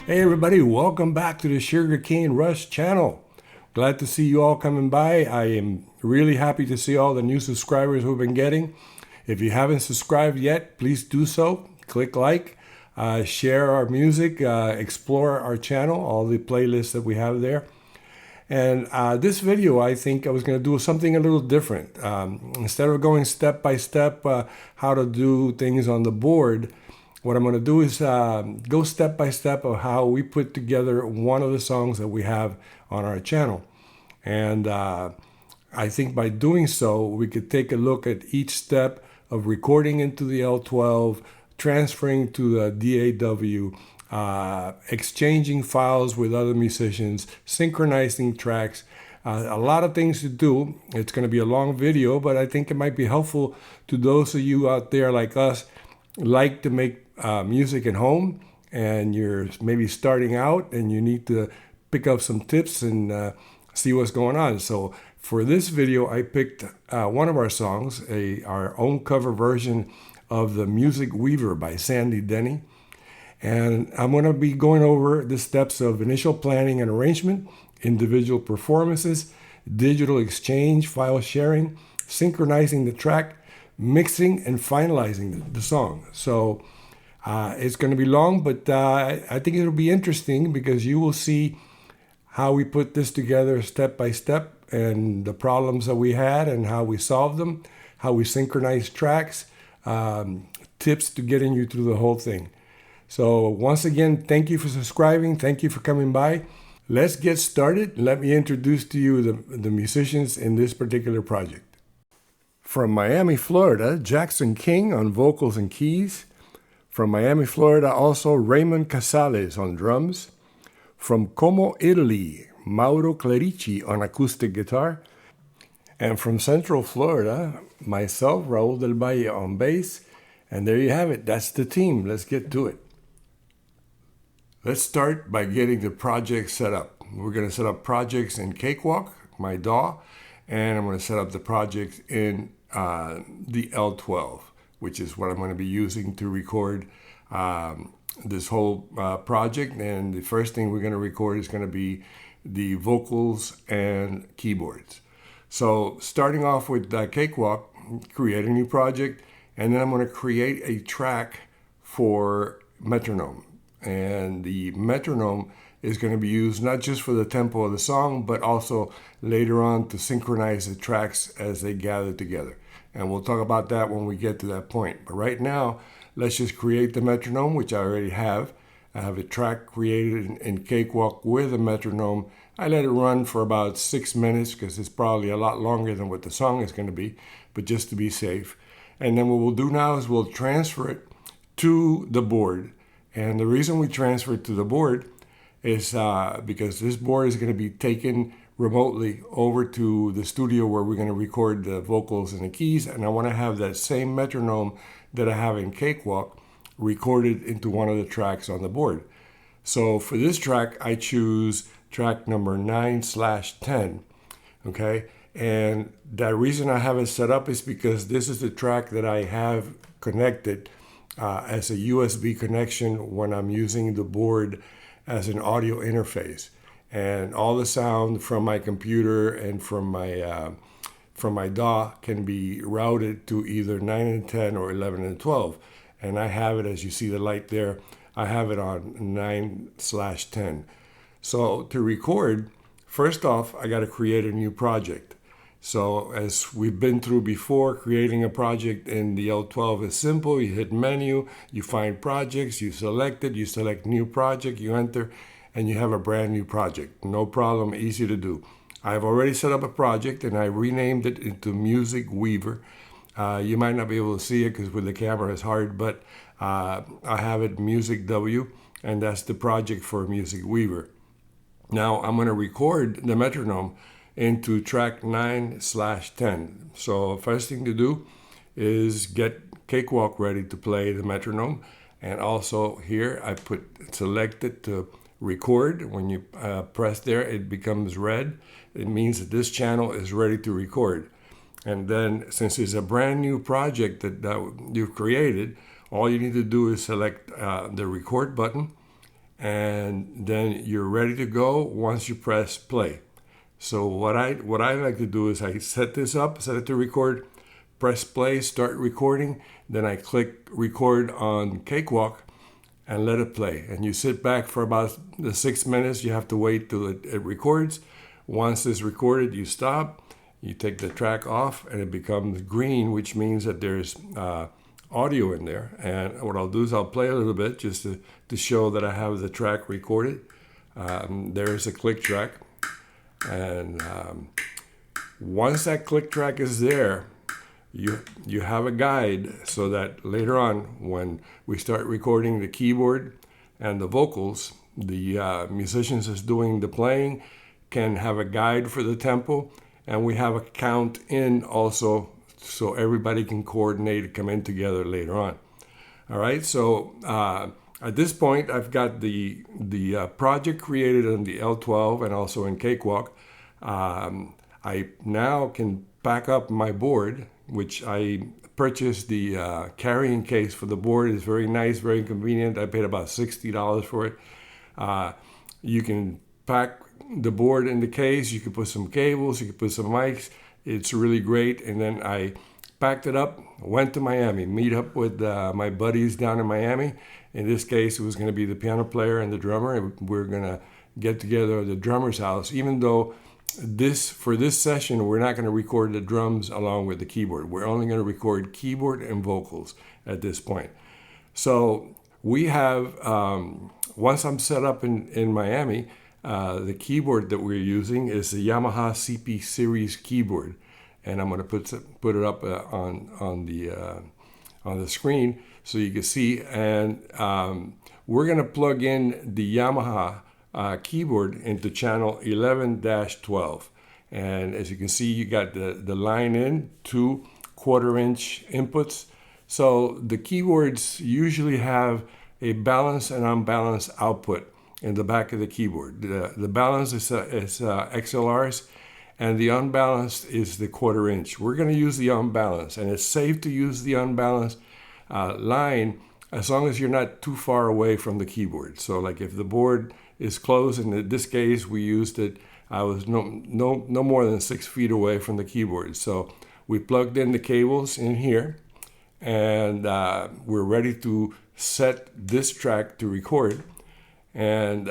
Hey everybody, welcome back to the Sugarcane Rush channel. Glad to see you all coming by. I am really happy to see all the new subscribers we've been getting. If you haven't subscribed yet, please do so. Click like, share our music, explore our channel, all the playlists that we have there. And this video, I think I was going to do something a little different. Instead of going step by step how to do things on the board, what I'm going to do is go step by step of how we put together one of the songs that we have on our channel. And I think by doing so, we could take a look at each step of recording into the L-12, transferring to the DAW, exchanging files with other musicians, synchronizing tracks. A lot of things to do. It's going to be a long video, but I think it might be helpful to those of you out there like us, like to make music at home, and you're maybe starting out and you need to pick up some tips and see what's going on. So for this video, I picked one of our songs, our own cover version of the Music Weaver by Sandy Denny. And I'm going to be going over the steps of initial planning and arrangement, individual performances, digital exchange, file sharing, synchronizing the track, mixing, and finalizing the song. So it's going to be long, but I think it'll be interesting because you will see how we put this together step by step and the problems that we had and how we solved them, how we synchronize tracks, tips to getting you through the whole thing. So once again, thank you for subscribing. Thank you for coming by. Let's get started. Let me introduce to you the musicians in this particular project. From Miami, Florida, Jackson King on vocals and keys. From Miami, Florida, also Raymond Casales on drums. From Como, Italy, Mauro Clerici on acoustic guitar. And from Central Florida, myself, Raul del Valle on bass. And there you have it. That's the team. Let's get to it. Let's start by getting the project set up. We're going to set up projects in Cakewalk, my DAW, and I'm going to set up the project in the L-12, which is what I'm going to be using to record this whole project. And the first thing we're going to record is going to be the vocals and keyboards. So starting off with Cakewalk, create a new project, and then I'm going to create a track for metronome. And the metronome is going to be used not just for the tempo of the song, but also later on to synchronize the tracks as they gather together. And we'll talk about that when we get to that point. But right now, let's just create the metronome, which I already have. I have a track created in Cakewalk with a metronome. I let it run for about 6 minutes because it's probably a lot longer than what the song is going to be, but just to be safe. And then what we'll do now is we'll transfer it to the board. And the reason we transfer it to the board is because this board is going to be taken remotely over to the studio where we're going to record the vocals and the keys. And I want to have that same metronome that I have in Cakewalk recorded into one of the tracks on the board. So for this track, I choose track number 9/10. Okay. And the reason I have it set up is because this is the track that I have connected as a USB connection when I'm using the board as an audio interface. And all the sound from my computer and from my DAW can be routed to either 9 and 10 or 11 and 12. And I have it, as you see the light there, I have it on 9/10. So to record, first off, I got to create a new project. So as we've been through before, creating a project in the L-12 is simple. You hit menu, you find projects, you select it, you select new project, you enter, and you have a brand new project. No problem, easy to do. I've already set up a project and I renamed it into Music Weaver. You might not be able to see it because with the camera it's hard, but I have it Music W, and that's the project for Music Weaver. Now I'm going to record the metronome into track 9/10. So first thing to do is get Cakewalk ready to play the metronome. And also here I select it to record. When you press there, it becomes red. It means that this channel is ready to record. And then since it's a brand new project that you've created, all you need to do is select the record button and then you're ready to go once you press play. So what I like to do is I set this up, set it to record, press play, start recording, then I click record on Cakewalk and let it play. And you sit back for about the 6 minutes. You have to wait till it records. Once it's recorded, you stop, you take the track off, and it becomes green, which means that there's audio in there. And what I'll do is I'll play a little bit just to show that I have the track recorded. There's a click track. And once that click track is there, you have a guide so that later on when we start recording the keyboard and the vocals, the musicians that's doing the playing can have a guide for the tempo, and we have a count in also so everybody can coordinate and come in together later on. All right, so at this point I've got the project created on the L-12 and also in Cakewalk. I now can pack up my board, which I purchased the carrying case for the board. It's very nice, very convenient. I paid about $60 for it. You can pack the board in the case. You can put some cables. You can put some mics. It's really great. And then I packed it up, went to Miami, meet up with my buddies down in Miami. In this case, it was going to be the piano player and the drummer. And we're going to get together at the drummer's house, even though for this session, we're not going to record the drums along with the keyboard. We're only going to record keyboard and vocals at this point. So we have, once I'm set up in Miami, the keyboard that we're using is the Yamaha CP Series keyboard. And I'm going to put it up on the screen so you can see. And we're going to plug in the Yamaha keyboard into channel 11-12, and as you can see, you got the line in, 2 1/4-inch inputs. So the keyboards usually have a balanced and unbalanced output in the back of the keyboard. The balance is XLRs, and the unbalanced is the 1/4-inch. We're going to use the unbalanced, and it's safe to use the unbalanced line as long as you're not too far away from the keyboard. So like if the board is close, and in this case we used it, I was no more than 6 feet away from the keyboard. So we plugged in the cables in here, and we're ready to set this track to record. And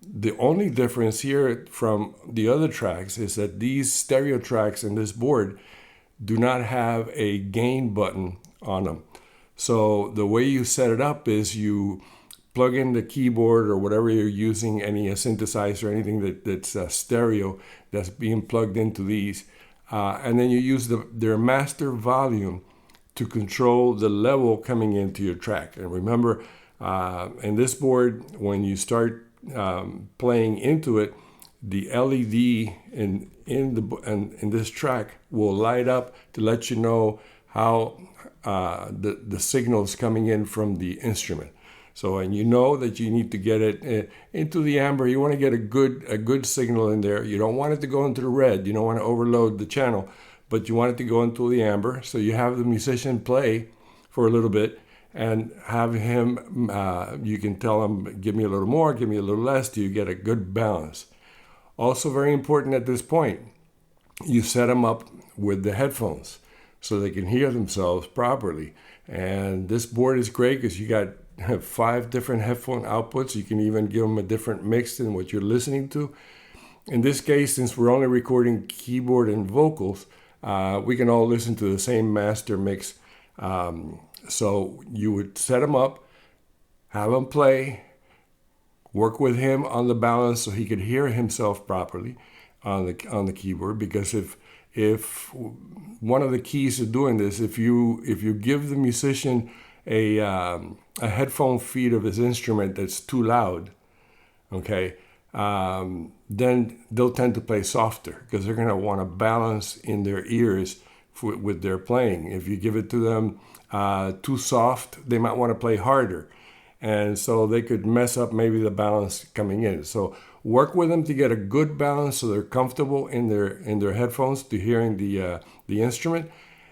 the only difference here from the other tracks is that these stereo tracks in this board do not have a gain button on them. So the way you set it up is you plug in the keyboard or whatever you're using, any synthesizer or anything that's stereo that's being plugged into these. And then you use their master volume to control the level coming into your track. And remember, in this board, when you start playing into it, the LED in this track will light up to let you know how the signals coming in from the instrument. So, and you know that you need to get it into the amber. You want to get a good signal in there. You don't want it to go into the red. You don't want to overload the channel, but you want it to go into the amber. So you have the musician play for a little bit and have him, you can tell him, give me a little more, give me a little less, till you get a good balance. Also very important at this point, you set them up with the headphones so they can hear themselves properly. And this board is great because you got 5 different headphone outputs. You can even give them a different mix than what you're listening to. In this case, since we're only recording keyboard and vocals, we can all listen to the same master mix. So you would set them up, have him play, work with him on the balance so he could hear himself properly on the keyboard. Because if one of the keys to doing this, if you give the musician a headphone feed of his instrument that's too loud, okay, then they'll tend to play softer because they're going to want to balance in their ears with their playing. If you give it to them too soft, they might want to play harder, and so they could mess up maybe the balance coming in. So work with them to get a good balance so they're comfortable in their headphones to hearing the instrument.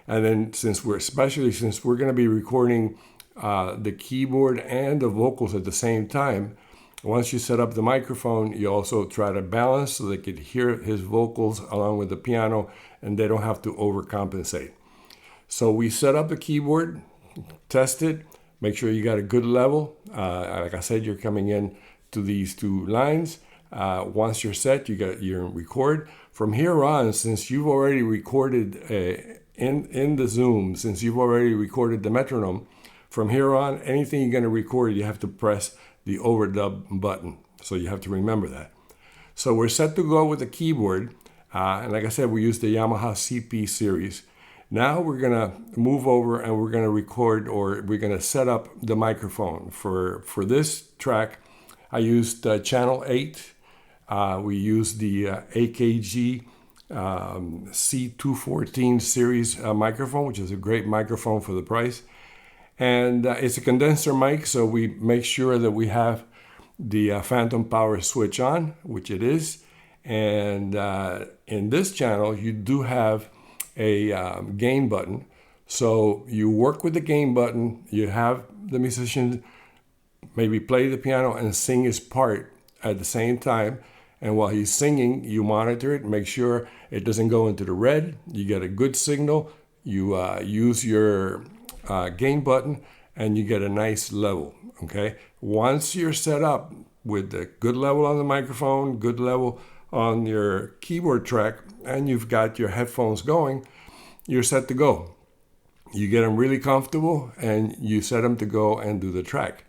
And then since we're going to be recording the keyboard and the vocals at the same time. Once you set up the microphone, you also try to balance so they could hear his vocals along with the piano and they don't have to overcompensate. So we set up the keyboard, test it, make sure you got a good level. Like I said, you're coming in to these two lines. Once you're set, you record. From here on, since you've already recorded in the Zoom, since you've already recorded the metronome, from here on, anything you're going to record, you have to press the overdub button. So you have to remember that. So we're set to go with the keyboard. And like I said, we use the Yamaha CP series. Now we're going to move over and we're going to record, or we're going to set up the microphone. For this track, I used channel 8. We used the AKG C214 series microphone, which is a great microphone for the price. And it's a condenser mic, so we make sure that we have the phantom power switch on, which it is. And in this channel, you do have a gain button. So you work with the gain button, you have the musician maybe play the piano and sing his part at the same time. And while he's singing, you monitor it, make sure it doesn't go into the red. You get a good signal. You use your gain button and you get a nice level, okay? Once you're set up with a good level on the microphone, good level on your keyboard track, and you've got your headphones going, you're set to go. You get them really comfortable and you set them to go and do the track.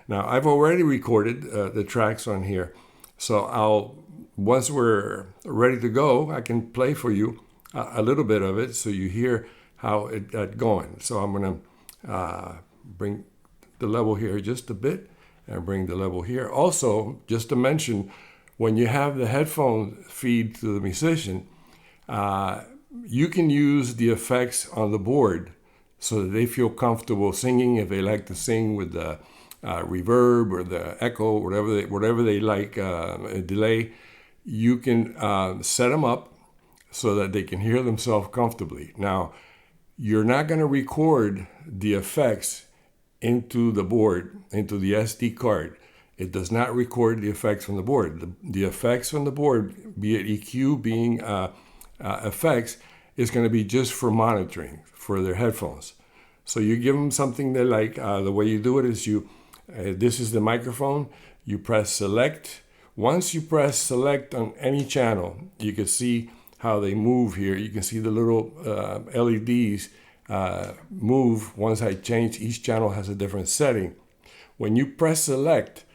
Now, I've already recorded the tracks on here, so once we're ready to go, I can play for you a little bit of it so you hear how it's going. So I'm going to bring the level here just a bit and bring the level here. Also, just to mention, when you have the headphone feed to the musician, you can use the effects on the board so that they feel comfortable singing. If they like to sing with the reverb or the echo, whatever they like, a delay, you can set them up so that they can hear themselves comfortably. Now, you're not going to record the effects into the board, into the SD card. It does not record the effects from the board. The effects from the board, be it EQ, being effects, is going to be just for monitoring for their headphones. So you give them something they like. The way you do it is this is the microphone. You press select. Once you press select on any channel, you can see how they move here. You can see the little LEDs move. Once I change, each channel has a different setting. When you press select,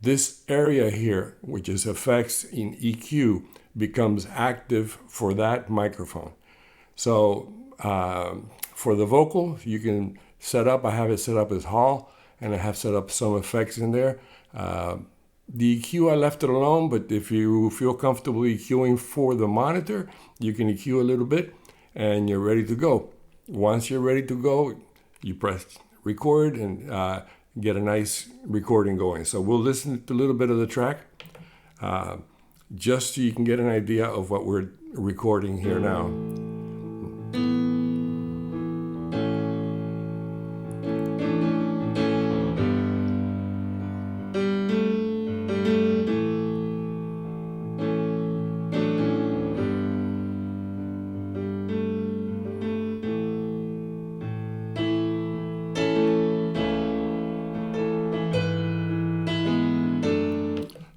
this area here, which is effects in EQ, becomes active for that microphone. So for the vocal, you can set up, I have it set up as Hall, and I have set up some effects in there. The EQ, I left it alone, but if you feel comfortable EQing for the monitor, you can EQ a little bit, and you're ready to go. Once you're ready to go, you press record and get a nice recording going. So we'll listen to a little bit of the track, just so you can get an idea of what we're recording here now.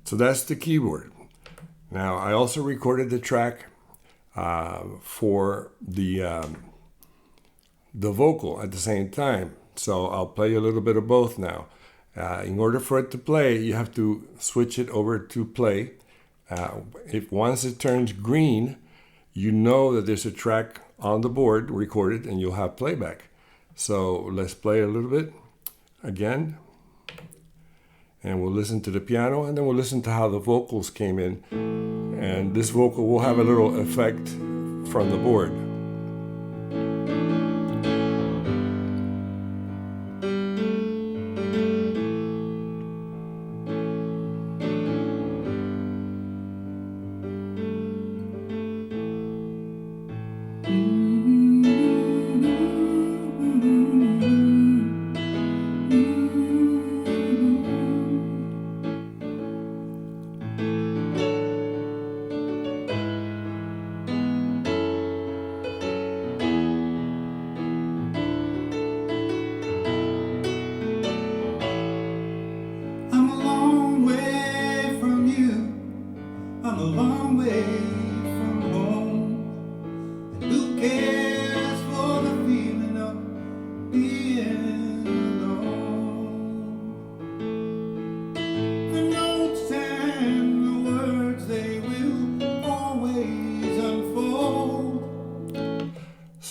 So that's the keyboard. Now, I also recorded the track for the vocal at the same time. So I'll play a little bit of both now. In order for it to play, you have to switch it over to play. If once it turns green, you know that there's a track on the board recorded and you'll have playback. So let's play a little bit again. And we'll listen to the piano, and then we'll listen to how the vocals came in. And this vocal will have a little effect from the board.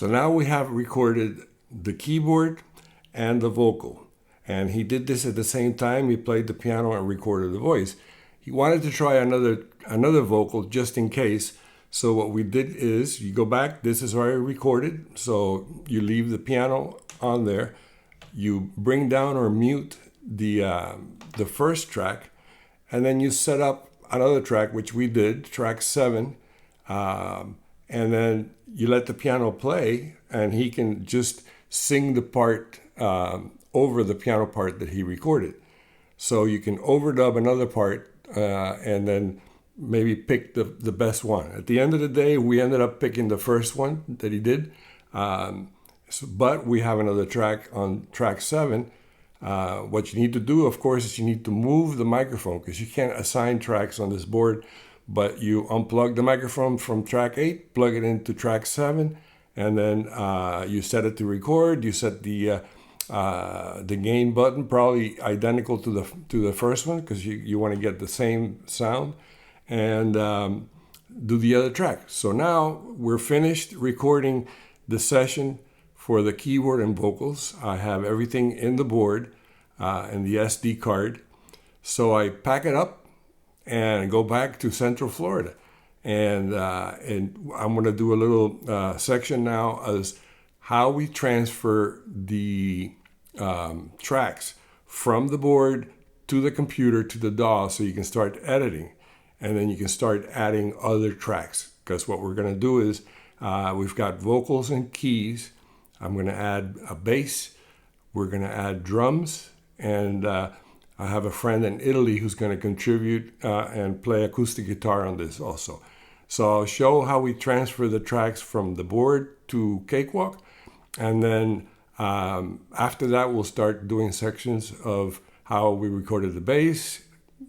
So now we have recorded the keyboard and the vocal. And he did this at the same time. He played the piano and recorded the voice. He wanted to try another vocal just in case. So what we did is you go back. This is already recorded. So you leave the piano on there. You bring down or mute the first track, and then you set up another track, which we did, track 7, and then you let the piano play, and he can just sing the part over the piano part that he recorded. So you can overdub another part and then maybe pick the best one. At the end of the day, we ended up picking the first one that he did, but we have another track on track 7. What you need to do, of course, is you need to move the microphone, because you can't assign tracks on this board, but you unplug the microphone from track 8, plug it into track 7, and then you set it to record. You set the gain button, probably identical to the first one, because you want to get the same sound, and do the other track. So now we're finished recording the session for the keyboard and vocals. I have everything in the board and the SD card. So I pack it up and go back to Central Florida. And I'm going to do a little section now as how we transfer the tracks from the board to the computer to the DAW, so you can start editing, and then you can start adding other tracks. Because what we're going to do is we've got vocals and keys. I'm going to add a bass. We're going to add drums, and I have a friend in Italy who's going to contribute and play acoustic guitar on this also. So I'll show how we transfer the tracks from the board to Cakewalk, and then after that we'll start doing sections of how we recorded the bass,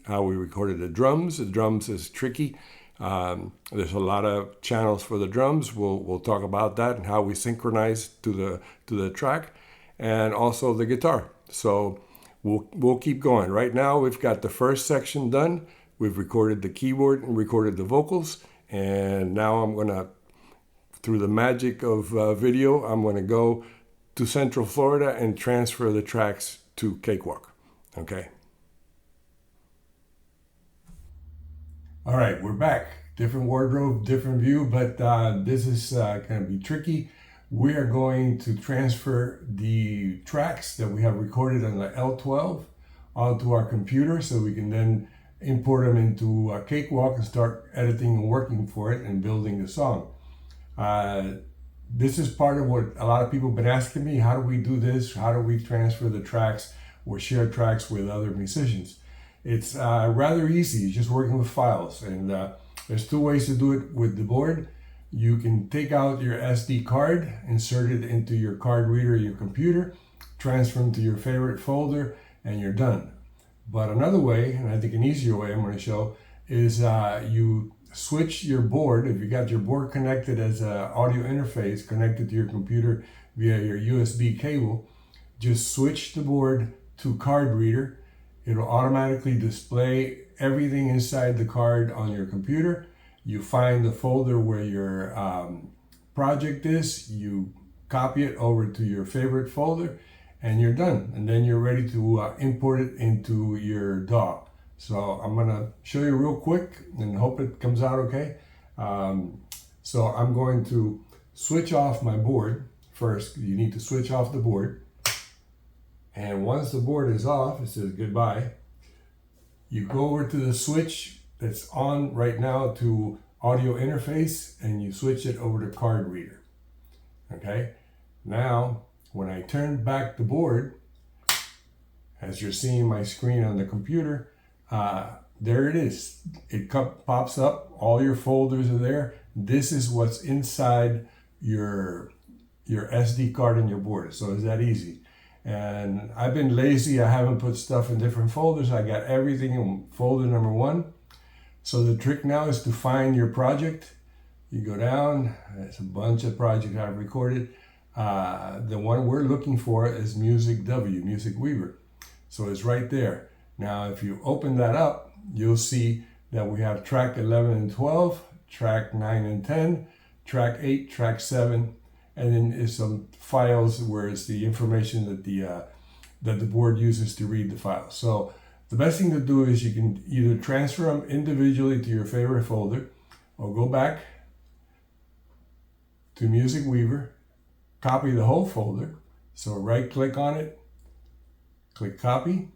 how we recorded the drums. The drums is tricky. There's a lot of channels for the drums. We'll talk about that and how we synchronize to the track, and also the guitar. So we'll keep going. Right now we've got the first section done. We've recorded the keyboard and recorded the vocals, and now I'm gonna, through the magic of video, I'm gonna go to Central Florida and transfer the tracks to Cakewalk. Okay. All right, we're back. Different wardrobe, different view, but this is going to be tricky. We are going to transfer the tracks that we have recorded on the L-12 onto our computer, so we can then import them into Cakewalk and start editing and working for it and building the song. This is part of what a lot of people have been asking me. How do we do this? How do we transfer the tracks or share tracks with other musicians? It's rather easy. It's just working with files, and there's 2 ways to do it with the board. You can take out your SD card, insert it into your card reader, your computer, transfer them to your favorite folder, and you're done. But another way, and I think an easier way I'm going to show, is you switch your board. If you got your board connected as an audio interface connected to your computer via your USB cable, just switch the board to card reader. It'll automatically display everything inside the card on your computer. You find the folder where your project is, you copy it over to your favorite folder, and you're done. And then you're ready to import it into your DAW. So I'm gonna show you real quick and hope it comes out okay. So I'm going to switch off my board first. You need to switch off the board. And once the board is off, it says goodbye. You go over to the switch that's on right now to audio interface, and you switch it over to card reader. Okay. Now, when I turn back the board, as you're seeing my screen on the computer, there it is. It pops up. All your folders are there. This is what's inside your SD card in your board. So it's that easy. And I've been lazy. I haven't put stuff in different folders. I got everything in folder number 1. So the trick now is to find your project. You go down. There's a bunch of projects I've recorded. The one we're looking for is Music W, Music Weaver. So it's right there. Now, if you open that up, you'll see that we have track 11 and 12, track 9 and 10, track 8, track 7, and then is some files where it's the information that the board uses to read the files. So the best thing to do is you can either transfer them individually to your favorite folder, or go back to Music Weaver, copy the whole folder. So right click on it, click copy,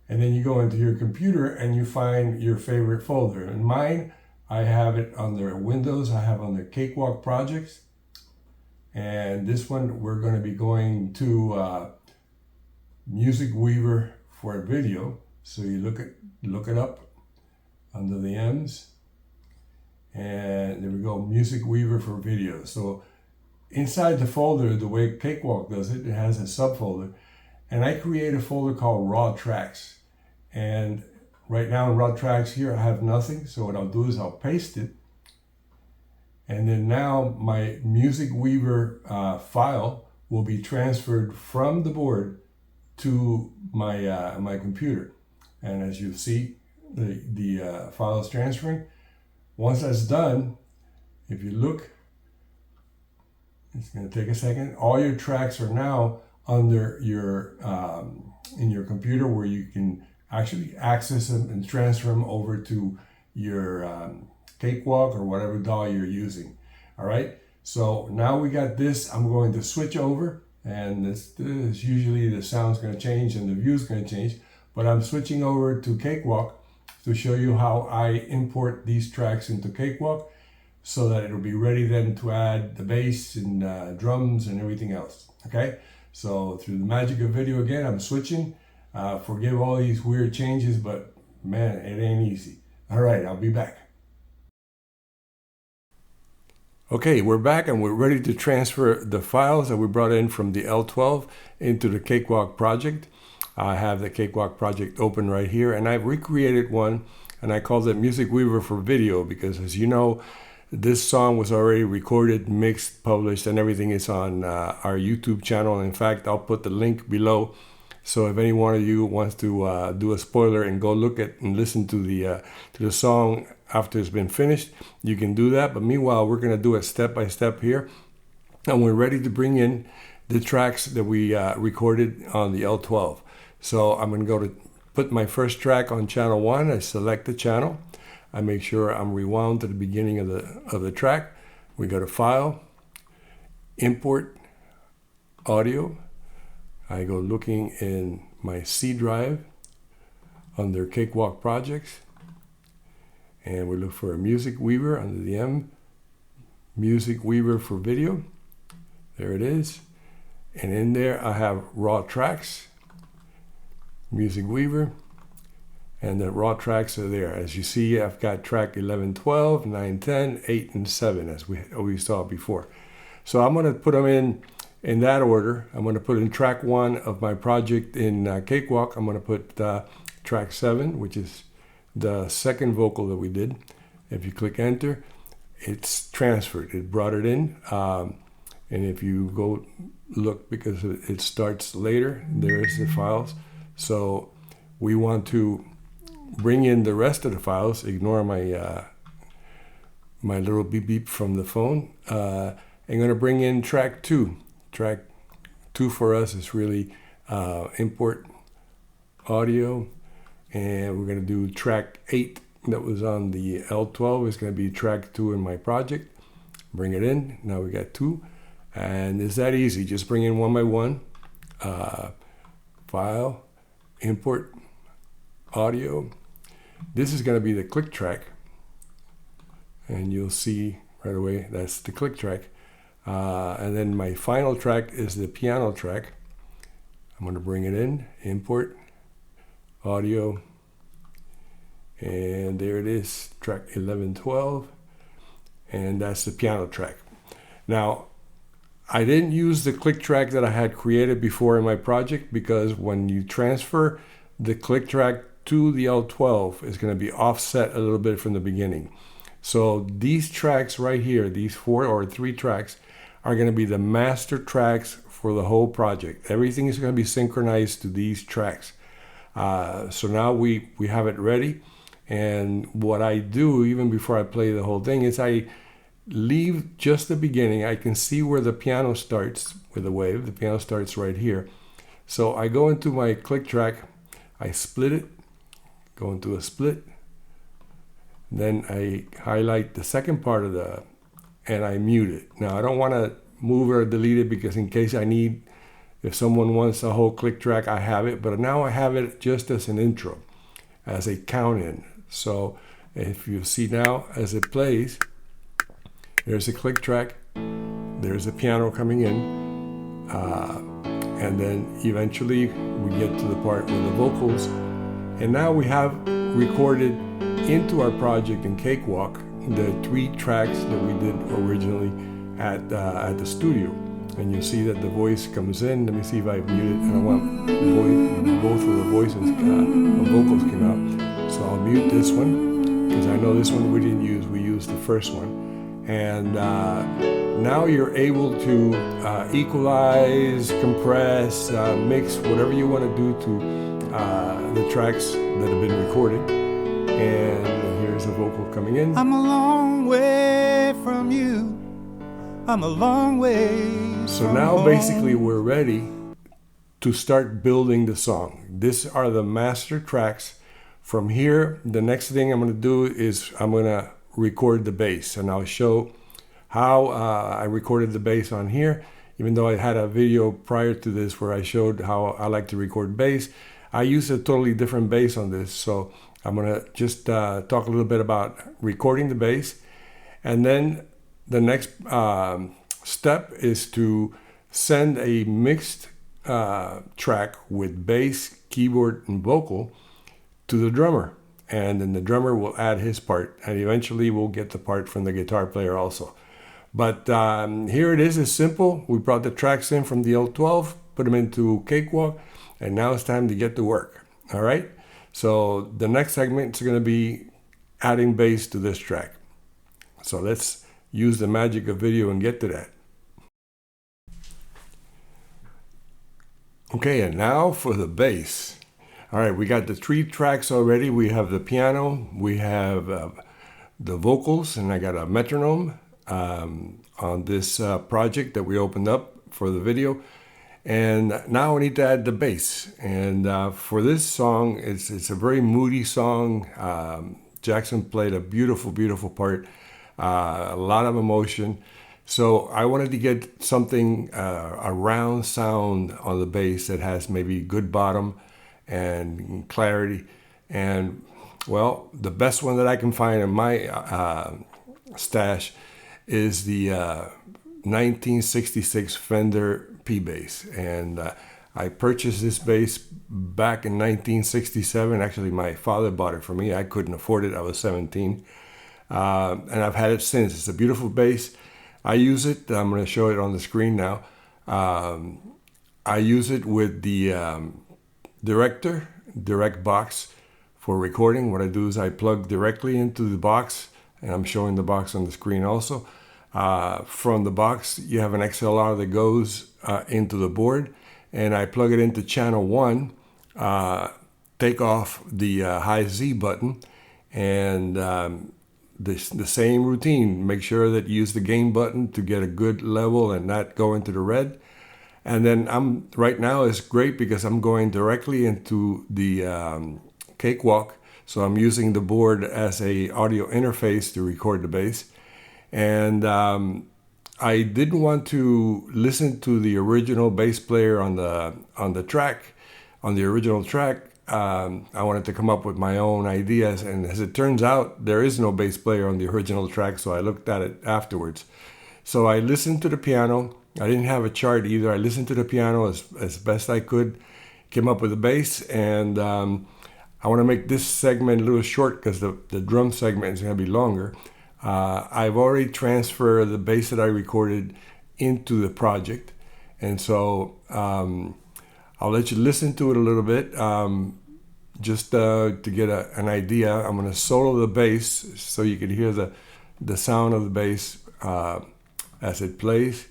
and then you go into your computer and you find your favorite folder. In mine, I have it under Windows, I have under Cakewalk projects. And this one, we're going to be going to Music Weaver for video. So you look it up under the M's. And there we go, Music Weaver for video. So inside the folder, the way Cakewalk does it, it has a subfolder. And I create a folder called Raw Tracks. And right now in Raw Tracks here, I have nothing. So what I'll do is I'll paste it. And then now my Music Weaver file will be transferred from the board to my my computer. And as you see, the file is transferring. Once that's done, if you look, it's going to take a second. All your tracks are now under your in your computer, where you can actually access them and transfer them over to your Cakewalk or whatever DAW you're using. All right, so now we got this. I'm going to switch over, and this usually the sound's going to change and the view's going to change, but I'm switching over to Cakewalk to show you how I import these tracks into Cakewalk, so that it'll be ready then to add the bass and drums and everything else. Okay, so through the magic of video again, I'm switching. Forgive all these weird changes, but man, it ain't easy. All right, I'll be back. Okay, we're back and we're ready to transfer the files that we brought in from the L-12 into the Cakewalk project. I have the Cakewalk project open right here, and I've recreated one, and I called it Music Weaver for video because, as you know, this song was already recorded, mixed, published, and everything is on our YouTube channel. In fact, I'll put the link below. So if any one of you wants to do a spoiler and go look at and listen to the song after it's been finished, you can do that. But meanwhile, we're going to do it step by step here, and we're ready to bring in the tracks that we recorded on the L-12. So I'm going to go to put my first track on channel 1. I select the channel. I make sure I'm rewound to the beginning of the track. We go to File, Import, Audio. I go looking in my C drive under Cakewalk Projects, and we look for a Music Weaver under the M, Music Weaver for video. There it is. And in there I have Raw Tracks, Music Weaver, and the raw tracks are there. As you see, I've got track 11, 12, 9, 10, 8, and 7, as we saw before. So I'm going to put them in that order. I'm going to put in track 1 of my project in Cakewalk. I'm going to put track 7, which is the second vocal that we did. If you click enter, it's transferred. It brought it in. And if you go look, because it starts later, there's the files. So we want to bring in the rest of the files. Ignore my my little beep beep from the phone. I'm going to bring in track 2. Track 2 for us is really import audio, and we're going to do track 8 that was on the L-12. It's going to be track 2 in my project. Bring it in. Now we got 2, and it's that easy. Just bring in one by one. File, import audio. This is going to be the click track, and you'll see right away that's the click track. And then my final track is the piano track. I'm going to bring it in, import audio, and there it is, track 11, 12, and that's the piano track. Now, I didn't use the click track that I had created before in my project, because when you transfer the click track to the L-12, it's going to be offset a little bit from the beginning. So these tracks right here, these 4 or 3 tracks, are going to be the master tracks for the whole project. Everything is going to be synchronized to these tracks. So now we have it ready. And what I do, even before I play the whole thing, is I leave just the beginning. I can see where the piano starts with the wave. The piano starts right here. So I go into my click track, I split it, go into a split, then I highlight the second part of and I mute it. Now I don't want to move or delete it because in case I need, if someone wants a whole click track, I have it, but now I have it just as an intro, as a count in. So if you see now as it plays, there's a click track, there's a piano coming in, and then eventually we get to the part with the vocals. And now we have recorded into our project in Cakewalk the 3 tracks that we did originally at the studio. And you see that the voice comes in. Let me see if I mute it. And I want both of the voices, the vocals came out. So I'll mute this one because I know this one we didn't use. We used the first one. And now you're able to equalize, compress, mix, whatever you want to do to the tracks that have been recorded. And here's the vocal coming in. I'm a long way from you. I'm a long way. So now basically we're ready to start building the song. These are the master tracks. From here, the next thing I'm going to do is I'm going to record the bass, and I'll show how I recorded the bass on here. Even though I had a video prior to this where I showed how I like to record bass, I use a totally different bass on this. So I'm going to just talk a little bit about recording the bass, and then the next step is to send a mixed track with bass, keyboard, and vocal to the drummer. And then the drummer will add his part, and eventually we'll get the part from the guitar player also. But here it is, it's simple. We brought the tracks in from the L-12, put them into Cakewalk, and now it's time to get to work. All right? So the next segment is going to be adding bass to this track. So let's use the magic of video and get to that. Okay, and now for the bass. All right, we got the 3 tracks already. We have the piano, we have the vocals, and I got a metronome on this project that we opened up for the video. And now I need to add the bass. And for this song, it's a very moody song. Jackson played a beautiful, beautiful part, a lot of emotion. So I wanted to get something, a round sound on the bass that has maybe good bottom and clarity. And well, the best one that I can find in my stash is the 1966 Fender P bass. And I purchased this bass back in 1967. Actually, my father bought it for me. I couldn't afford it. I was 17. And I've had it since. It's a beautiful bass. I use it. I'm going to show it on the screen now. I use it with the direct box for recording. What I do is I plug directly into the box, and I'm showing the box on the screen also. From the box, you have an XLR that goes into the board, and I plug it into channel 1, take off the high Z button, and the same routine. Make sure that you use the gain button to get a good level and not go into the red. And then right now is great because I'm going directly into the Cakewalk. So I'm using the board as a audio interface to record the bass. And I didn't want to listen to the original bass player on the track, on the original track. I wanted to come up with my own ideas, and as it turns out, there is no bass player on the original track, so I looked at it afterwards. So I listened to the piano. I didn't have a chart either. I listened to the piano as best I could, came up with a bass, and I want to make this segment a little short because the drum segment is going to be longer. I've already transferred the bass that I recorded into the project, and so I'll let you listen to it a little bit, just to get an idea. I'm going to solo the bass so you can hear the sound of the bass as it plays.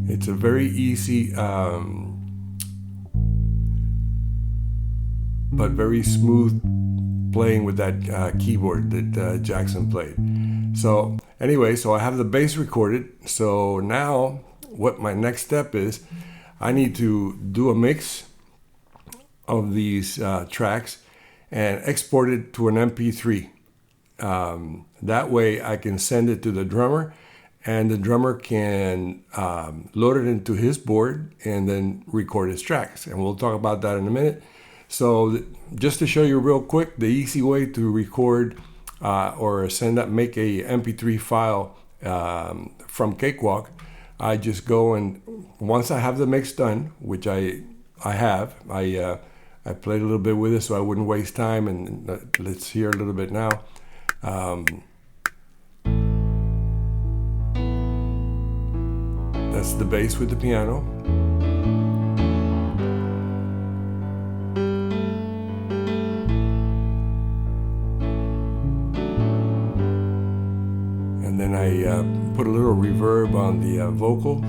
It's a very easy but very smooth playing with that keyboard that Jackson played. So anyway, so I have the bass recorded. So now what my next step is, I need to do a mix of these tracks and export it to an MP3. That way I can send it to the drummer, and the drummer can load it into his board and then record his tracks. And we'll talk about that in a minute. So just to show you real quick, the easy way to record or make a MP3 file from Cakewalk, I just go and once I have the mix done, which I played a little bit with it so I wouldn't waste time, and let's hear a little bit now. That's the bass with the piano. And then I put a little reverb on the vocal,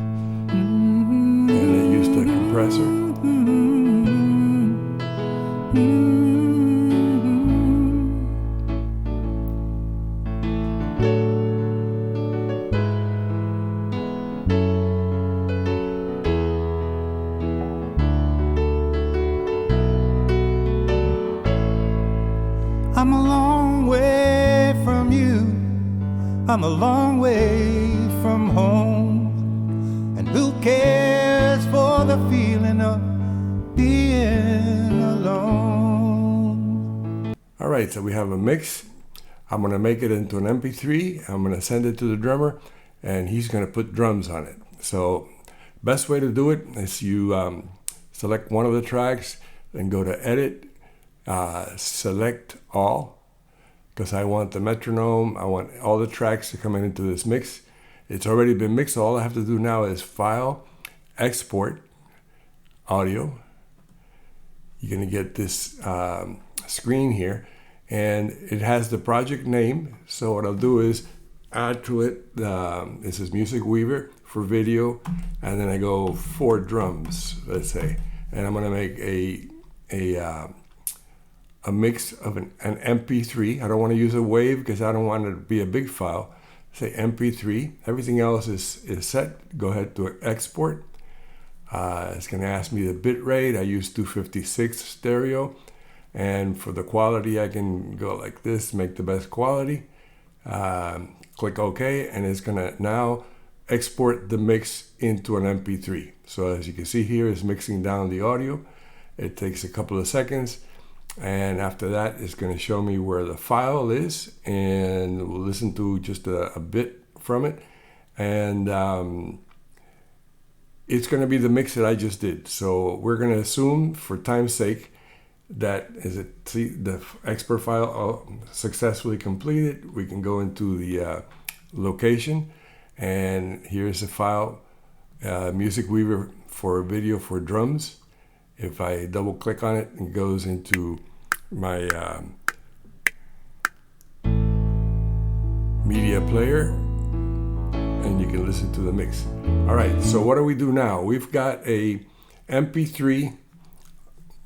and I used a compressor. I'm a long way from you, I'm a long way from home, and who cares for the feeling of being alone? All right, so we have a mix. I'm gonna make it into an MP3. I'm gonna send it to the drummer, and he's gonna put drums on it. So best way to do it is you select one of the tracks and go to edit, select all, because I want the metronome, I want all the tracks to come into this mix. It's already been mixed, so all I have to do now is file, export, audio. You're gonna get this screen here, and it has the project name. So what I'll do is add to it, this is Music Weaver for video, and then I go for drums, let's say, and I'm gonna make a mix of an MP3. I don't want to use a WAV because I don't want it to be a big file. Say MP3. Everything else is set. Go ahead to export. It's going to ask me the bit rate. I use 256 stereo. And for the quality, I can go like this, make the best quality. Click OK, and it's going to now export the mix into an MP3. So as you can see here, it's mixing down the audio. It takes a couple of seconds. And after that, it's going to show me where the file is, and we'll listen to just a bit from it. And it's going to be the mix that I just did. So we're going to assume, for time's sake, that the export file successfully completed. We can go into the location, and here's the file, Music Weaver for video for drums. If I double click on it, it goes into my media player, and you can listen to the mix. All right, so what do we do now? We've got a MP3,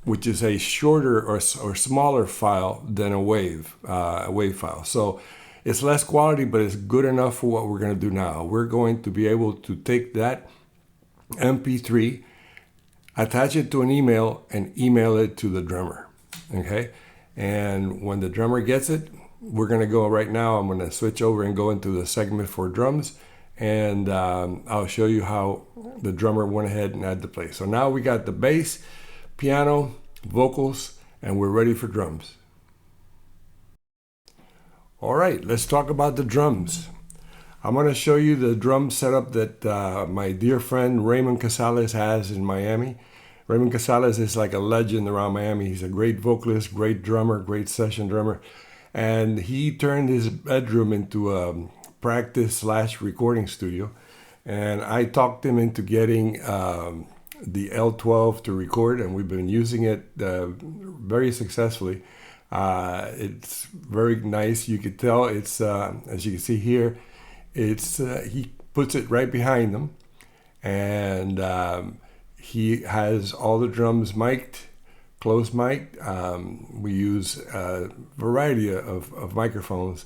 which is a shorter or smaller file than a wave file. So it's less quality, but it's good enough for what we're going to do now. We're going to be able to take that MP3, attach it to an email, and email it to the drummer, okay? And when the drummer gets it, we're gonna go right now, I'm gonna switch over and go into the segment for drums, and I'll show you how the drummer went ahead and added the play. So now we got the bass, piano, vocals, and we're ready for drums. All right, let's talk about the drums. I'm going to show you the drum setup that my dear friend Raymond Casales has in Miami. Raymond Casales is like a legend around Miami. He's a great vocalist, great drummer, great session drummer. And he turned his bedroom into a practice/recording studio. And I talked him into getting the L-12 to record, and we've been using it very successfully. It's very nice. You could tell it's, as you can see here, it's he puts it right behind him, and he has all the drums mic'd close mic. We use a variety of microphones,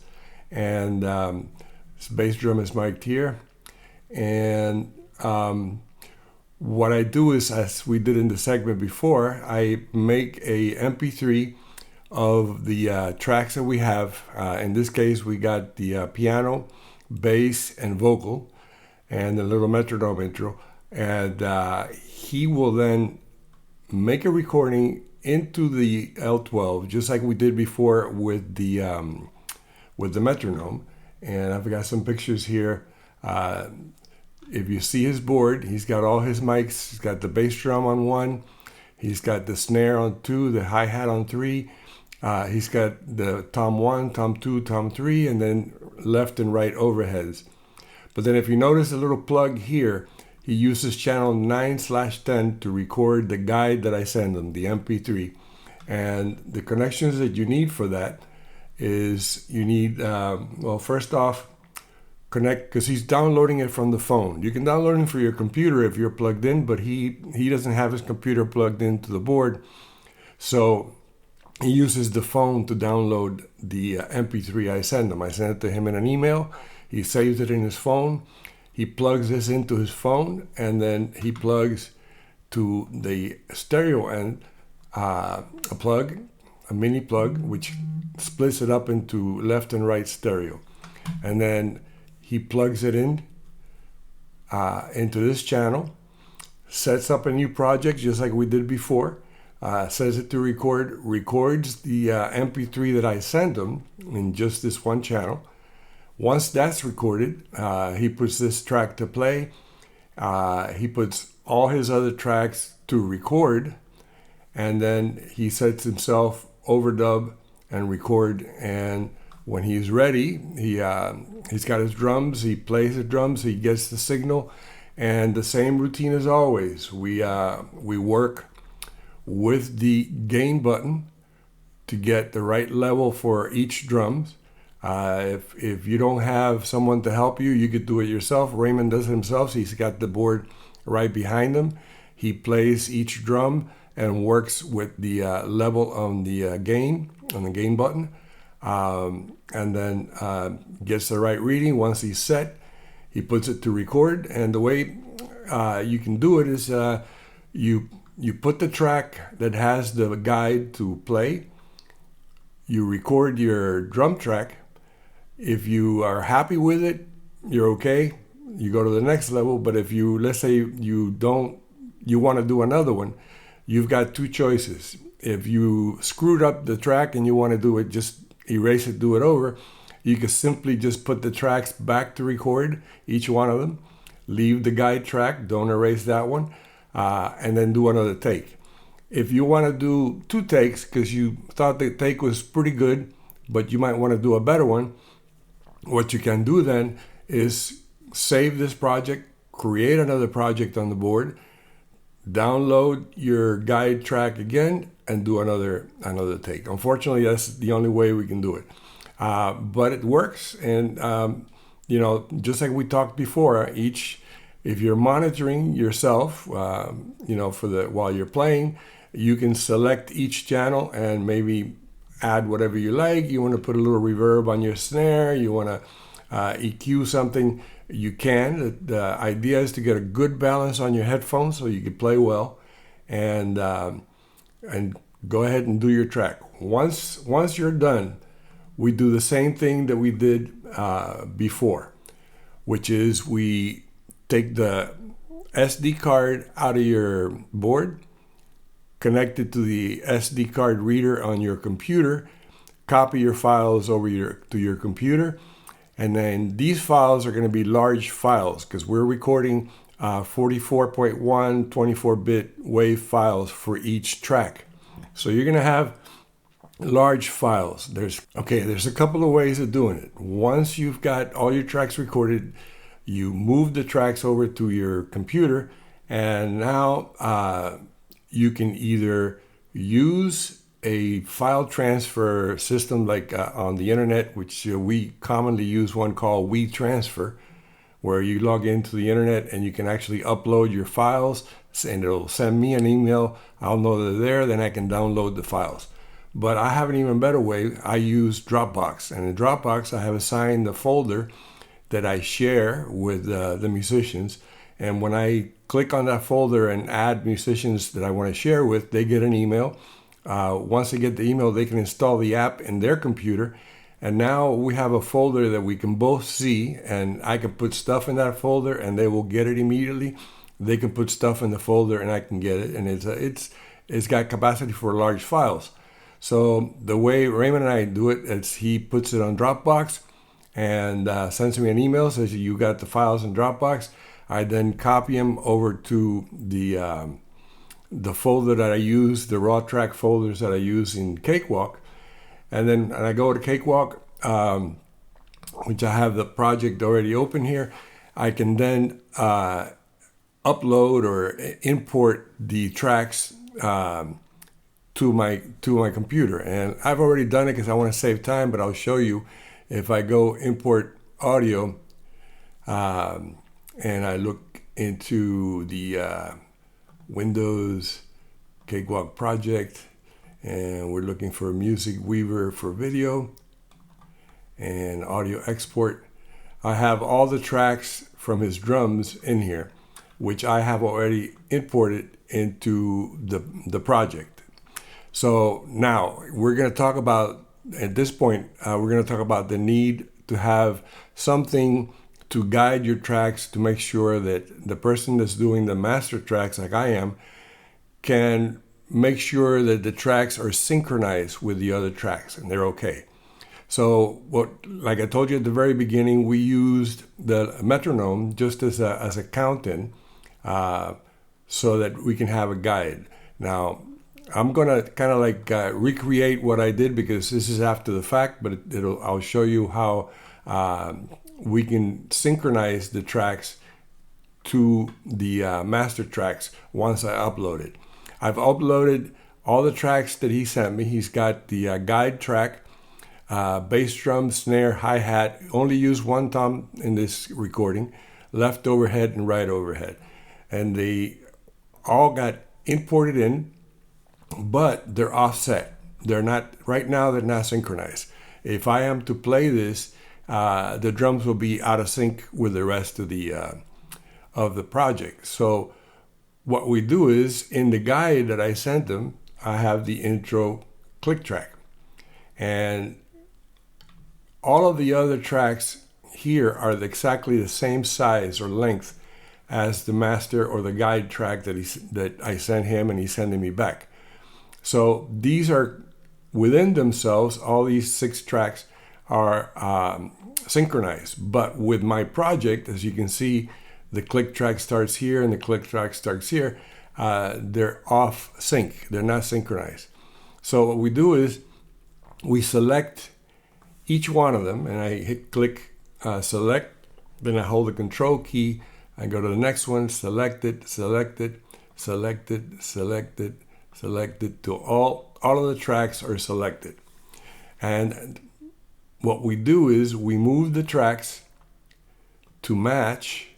and this bass drum is mic'd here. And what I do is, as we did in the segment before, I make a MP3 of the tracks that we have. In this case, we got the piano, bass, and vocal, and the little metronome intro. And he will then make a recording into the L-12, just like we did before with the metronome. And I've got some pictures here. If you see his board, he's got all his mics. He's got the bass drum on 1. He's got the snare on 2, the hi-hat on 3. He's got the tom 1, tom 2, tom 3, and then left and right overheads. But then if you notice a little plug here, he uses channel 9/10 to record the guide that I send him, the MP3. And the connections that you need for that is you need, well, first off, connect, because he's downloading it from the phone. You can download it for your computer if you're plugged in, but he doesn't have his computer plugged into the board. So he uses the phone to download the MP3 I send him. I send it to him in an email. He saves it in his phone. He plugs this into his phone, and then he plugs to the stereo end a mini plug, which splits it up into left and right stereo. And then he plugs it in into this channel, sets up a new project just like we did before, says it to record, records the MP3 that I sent him in just this one channel. Once that's recorded, he puts this track to play. He puts all his other tracks to record, and then he sets himself overdub and record. And when he's ready, he's got his drums. He plays the drums. He gets the signal, and the same routine as always. We work with the gain button to get the right level for each drums. If you don't have someone to help you, you could do it yourself. Raymond does it himself. So he's got the board right behind him. He plays each drum and works with the level on the gain button, and then gets the right reading. Once he's set, he puts it to record. And the way you can do it is you put the track that has the guide to play. You record your drum track. If you are happy with it, you're okay. You go to the next level. But if you, let's say you want to do another one, you've got two choices. If you screwed up the track and you want to do it, just erase it, do it over. You can simply just put the tracks back to record, each one of them. Leave the guide track, don't erase that one, and then do another take. If you want to do 2 takes because you thought the take was pretty good, but you might want to do a better one, what you can do then is save this project, create another project on the board, download your guide track again, and do another take. Unfortunately, that's the only way we can do it. But it works, and just like we talked before, if you're monitoring yourself, while you're playing, you can select each channel and maybe add whatever you like. You want to put a little reverb on your snare, you want to EQ something, you can. The idea is to get a good balance on your headphones so you can play well, and go ahead and do your track. Once you're done, we do the same thing that we did before, which is we take the SD card out of your board, connect it to the SD card reader on your computer, copy your files over to your computer, and then these files are going to be large files because we're recording 44.1 24-bit wave files for each track. So you're going to have large files. There's a couple of ways of doing it. Once you've got all your tracks recorded, you move the tracks over to your computer, and now you can either use a file transfer system like on the internet, which we commonly use one called WeTransfer, where you log into the internet and you can actually upload your files, and it'll send me an email. I'll know they're there, then I can download the files. But I have an even better way. I use Dropbox, and in Dropbox I have assigned the folder that I share with the musicians, and when I click on that folder and add musicians that I want to share with, they get an email. Once they get the email, they can install the app in their computer, and now we have a folder that we can both see, and I can put stuff in that folder and they will get it immediately. They can put stuff in the folder and I can get it, and it's got capacity for large files. So the way Raymond and I do it is he puts it on Dropbox and sends me an email, says you got the files in Dropbox. I then copy them over to the folder that I use, the raw track folders that I use in Cakewalk. And then I go to Cakewalk, which I have the project already open here. I can then upload or import the tracks to my computer. And I've already done it because I want to save time, but I'll show you. If I go import audio and I look into the Windows Cakewalk project, and we're looking for Music Weaver for video and audio export, I have all the tracks from his drums in here, which I have already imported into the project. So now we're going to talk about, at this point, we're going to talk about the need to have something to guide your tracks, to make sure that the person that's doing the master tracks, like I am, can make sure that the tracks are synchronized with the other tracks and they're okay. So like I told you at the very beginning, we used the metronome just as a count-in so that we can have a guide. Now, I'm going to kind of like recreate what I did because this is after the fact, but I'll show you how we can synchronize the tracks to the master tracks once I upload it. I've uploaded all the tracks that he sent me. He's got the guide track, bass drum, snare, hi-hat. Only use one tom in this recording, left overhead and right overhead. And they all got imported in, but they're offset. They're not, right now they're not synchronized. If I am to play this, the drums will be out of sync with the rest of the project. So what we do is, in the guide that I sent them, I have the intro click track. And all of the other tracks here are exactly the same size or length as the master or the guide track that I sent him and he's sending me back. So these are within themselves, all these 6 tracks are synchronized. But with my project, as you can see, the click track starts here and the click track starts here. They're off sync. They're not synchronized. So what we do is we select each one of them, and I hit click select. Then I hold the control key. I go to the next one, select it, select it, select it, select it, select it, till all of the tracks are selected. And what we do is we move the tracks to match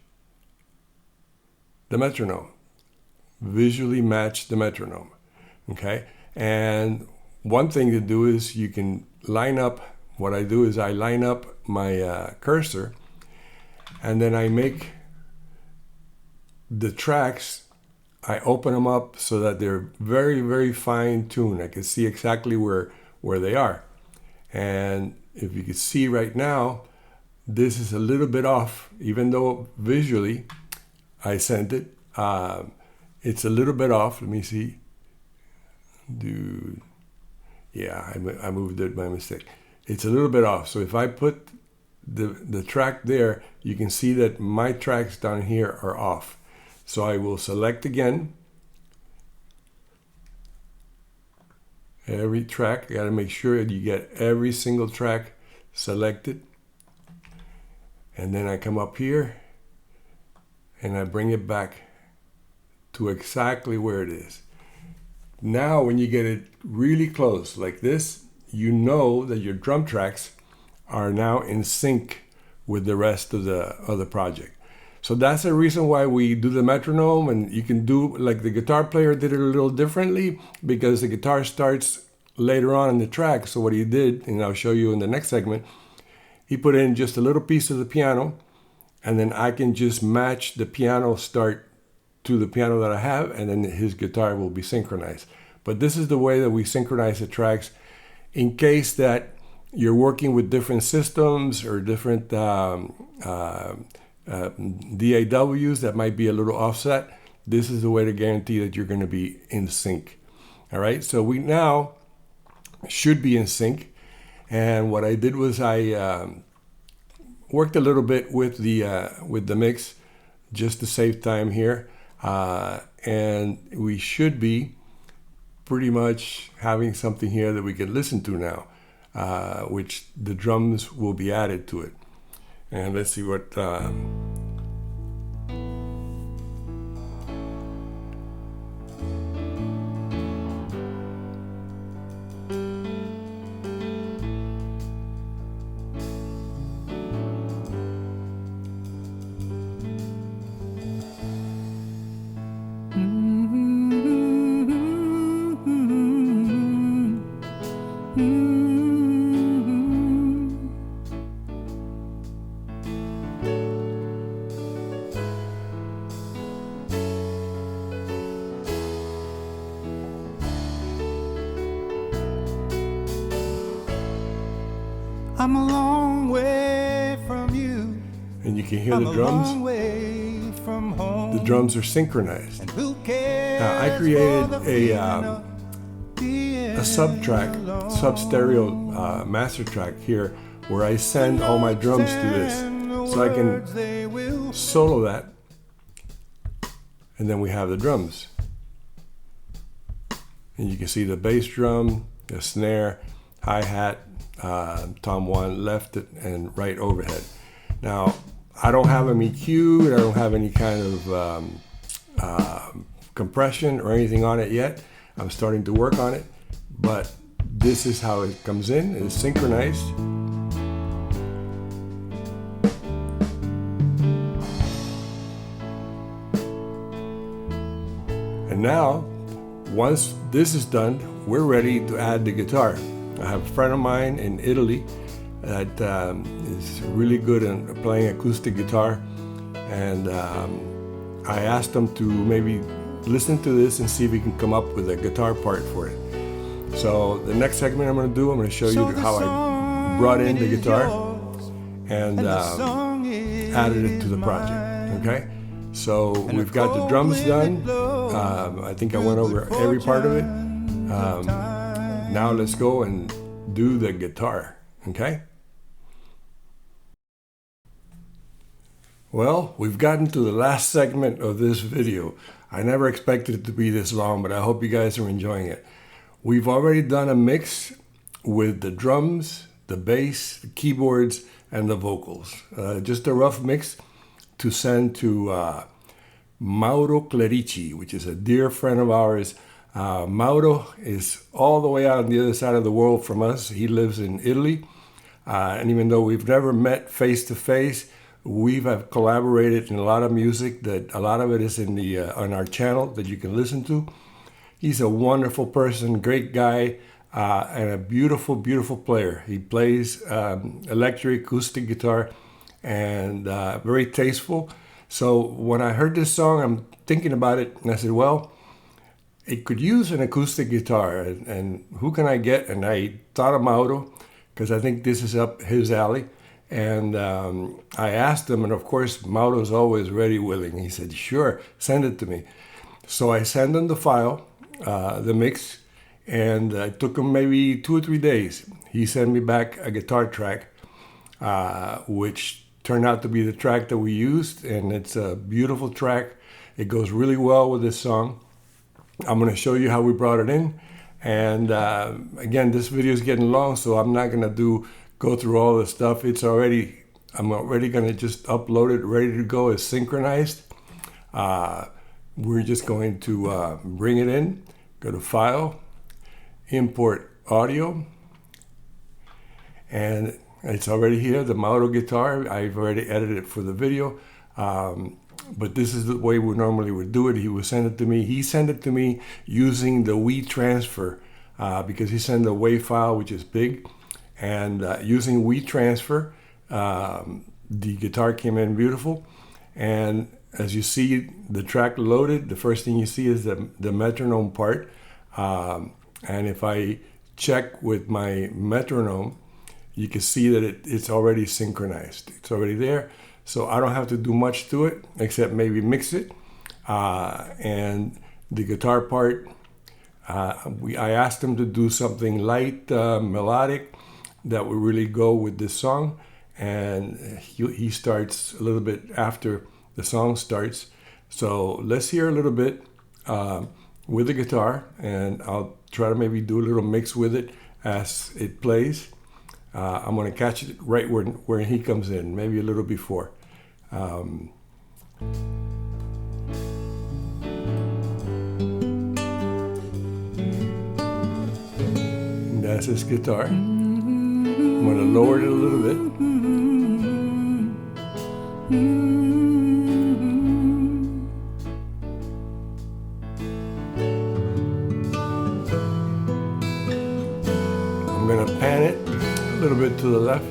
the metronome, visually match the metronome, okay? And one thing to do is you can line up, what I do is I line up my cursor, and then I make the tracks, I open them up so that they're very, very fine tuned. I can see exactly where they are. And if you can see right now, this is a little bit off, even though visually I sent it. It's a little bit off. Let me see. Yeah, I moved it by mistake. It's a little bit off. So if I put the track there, you can see that my tracks down here are off. So I will select again. Every track, you got to make sure that you get every single track selected. And then I come up here and I bring it back to exactly where it is. Now when you get it really close like this, you know that your drum tracks are now in sync with the rest of the project. So that's the reason why we do the metronome, and you can do, like the guitar player did it a little differently because the guitar starts later on in the track. So what he did, and I'll show you in the next segment, he put in just a little piece of the piano, and then I can just match the piano start to the piano that I have, and then his guitar will be synchronized. But this is the way that we synchronize the tracks in case that you're working with different systems or different DAWs that might be a little offset. This is the way to guarantee that you're going to be in sync. All right, so we now should be in sync. And what I did was I worked a little bit with the mix just to save time here, and we should be pretty much having something here that we can listen to now, which the drums will be added to it. And let's see what I'm a long way from you. and you can hear I'm the a drums. long way from home. The drums are synchronized. And who cares Now I created for the feeling of being a sub-track, alone? sub-stereo master track here where I send all my drums to this. So I can They will solo that, and then we have the drums. And you can see the bass drum, the snare, hi-hat, tom 1, left and right overhead. Now, I don't have them EQ'd, I don't have any kind of compression or anything on it yet. I'm starting to work on it, but this is how it comes in. It's synchronized. And now, once this is done, we're ready to add the guitar. I have a friend of mine in Italy that is really good at playing acoustic guitar, and I asked him to maybe listen to this and see if we can come up with a guitar part for it. So the next segment I'm going to do, I'm going to show you how I brought in the guitar and added it to the project. Okay, so we've got the drums done. I think I went over every part of it. Now let's go and do the guitar. Okay. Well, we've gotten to the last segment of this video. I never expected it to be this long, but I hope you guys are enjoying it. We've already done a mix with the drums, the bass, the keyboards, and the vocals. Just a rough mix to send to Mauro Clerici, which is a dear friend of ours. Mauro is all the way out on the other side of the world from us. He lives in Italy. And even though we've never met face to face, we have collaborated in a lot of music that a lot of it is in the on our channel that you can listen to. He's a wonderful person, great guy, and a beautiful, beautiful player. He plays electric, acoustic guitar, and very tasteful. So when I heard this song, I'm thinking about it, and I said, well, it could use an acoustic guitar, and who can I get? And I thought of Mauro, because I think this is up his alley. And I asked him, and of course, Mauro's always ready, willing. He said, sure, send it to me. So I sent him the file, the mix, and it took him maybe 2 or 3 days. He sent me back a guitar track, which turned out to be the track that we used, and it's a beautiful track. It goes really well with this song. I'm going to show you how we brought it in. And again, this video is getting long, so I'm not going to go through all the stuff. I'm already going to just upload it, ready to go. It's synchronized. We're just going to bring it in, go to File, Import Audio, and it's already here, the Mauro guitar. I've already edited it for the video. But this is the way we normally would do it. He would send it to me. He sent it to me using the WeTransfer because he sent a WAV file, which is big. And using WeTransfer, the guitar came in beautiful. And as you see the track loaded, the first thing you see is the metronome part. And if I check with my metronome, you can see that it's already synchronized. It's already there. So I don't have to do much to it except maybe mix it. And the guitar part, I asked him to do something light, melodic, that would really go with this song. And he starts a little bit after the song starts. So let's hear a little bit with the guitar, and I'll try to maybe do a little mix with it as it plays. I'm going to catch it right where he comes in, maybe a little before. That's his guitar. I'm going to lower it a little bit. I'm going to pan it a little bit to the left.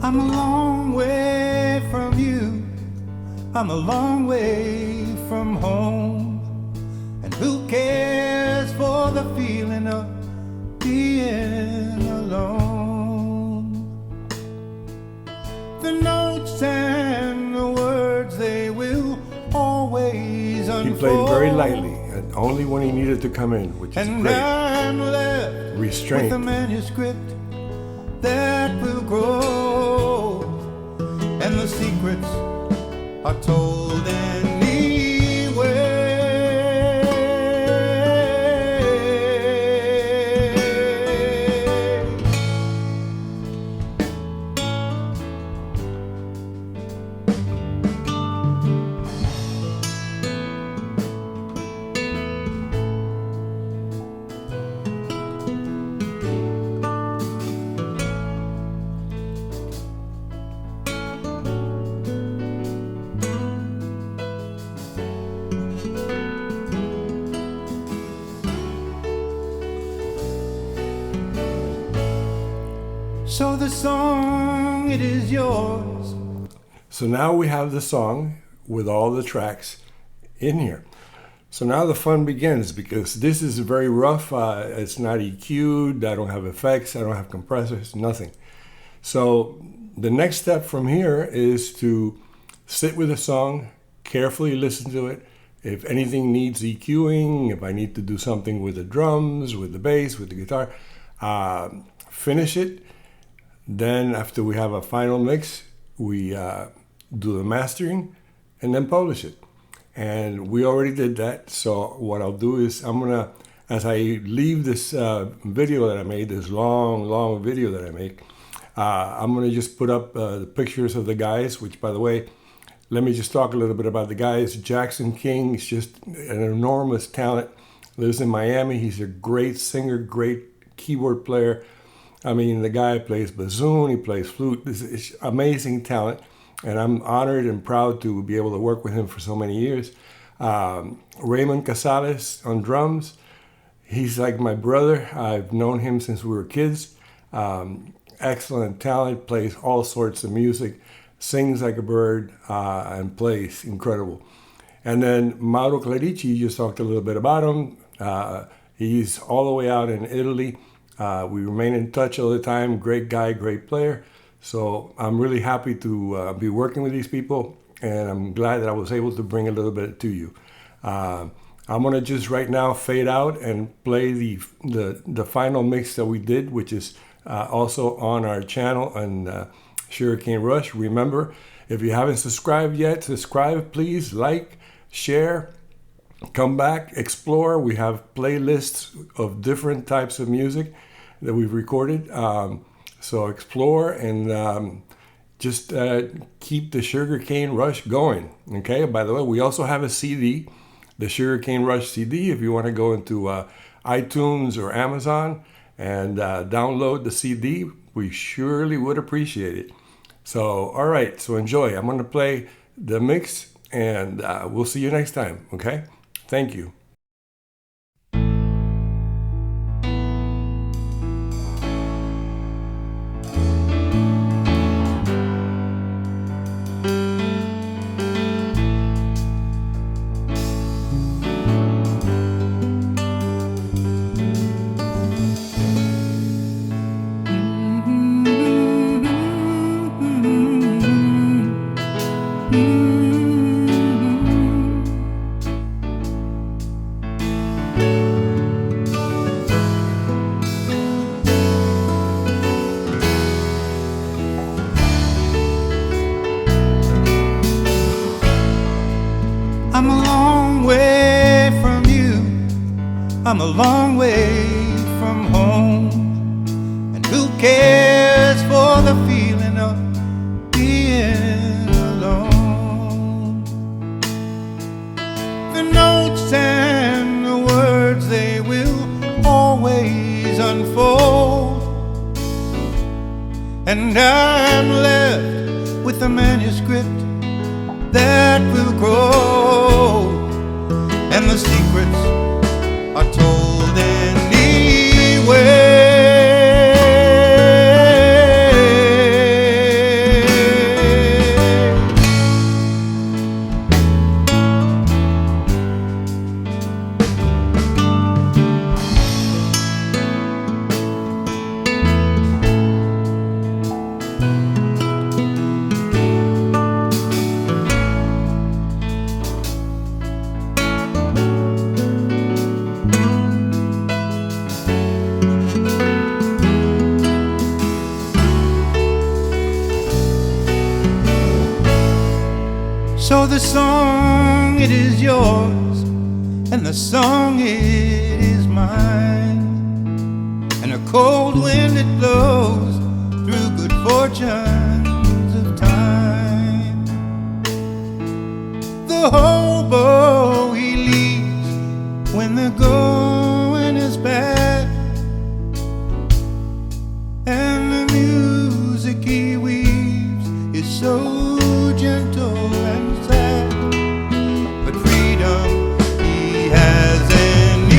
I'm a long way from you. I'm a long way from home. And who cares for the feeling of being alone? The notes and the words, they will always unfold. He played very lightly, and only when he needed to come in, which is and great. I'm left Restraint. with a manuscript that will grow, and the secrets are told anyway. So the song, it is yours. So now we have the song with all the tracks in here. So now the fun begins, because this is very rough. It's not EQ'd. I don't have effects. I don't have compressors, nothing. So the next step from here is to sit with the song, carefully listen to it. If anything needs EQing, if I need to do something with the drums, with the bass, with the guitar, finish it. Then after we have a final mix, we do the mastering and then publish it. And we already did that. So what I'll do is I'm gonna, as I leave this video that I made, this long video that I make, I'm gonna just put up the pictures of the guys, which, by the way, let me just talk a little bit about the guys. Jackson King is just an enormous talent, lives in Miami. He's a great singer, great keyboard player. I mean, the guy plays bassoon, he plays flute. This is amazing talent, and I'm honored and proud to be able to work with him for so many years. Raymond Casales on drums. He's like my brother. I've known him since we were kids. Excellent talent, plays all sorts of music, sings like a bird, and plays incredible. And then Mauro Clarici, you just talked a little bit about him. He's all the way out in Italy. We remain in touch all the time. Great guy, great player. So I'm really happy to be working with these people, and I'm glad that I was able to bring a little bit to you. I'm gonna just right now fade out and play the final mix that we did, which is also on our channel on Sugarcane Rush. Remember, if you haven't subscribed yet, subscribe, please, like, share. Come back, explore. We have playlists of different types of music that we've recorded. So explore and just keep the Sugarcane Rush going. Okay. By the way, we also have a CD, the Sugarcane Rush CD. If you want to go into iTunes or Amazon and download the CD, We surely would appreciate it. So, all right, so enjoy. I'm going to play the mix, and we'll see you next time, okay? Thank you. I'm a long way from you, I'm a long way from home. And who cares for the feeling of being alone? The notes and the words, they will always unfold, and I'm left with a manuscript that will grow, and the secrets are told anyway. So the song, it is yours, and the song, it is mine. And a cold wind, it blows through good fortunes of time. The hobo, he leaves when the going is bad, and the music he weaves is so gentle and sad. But freedom he has anyway.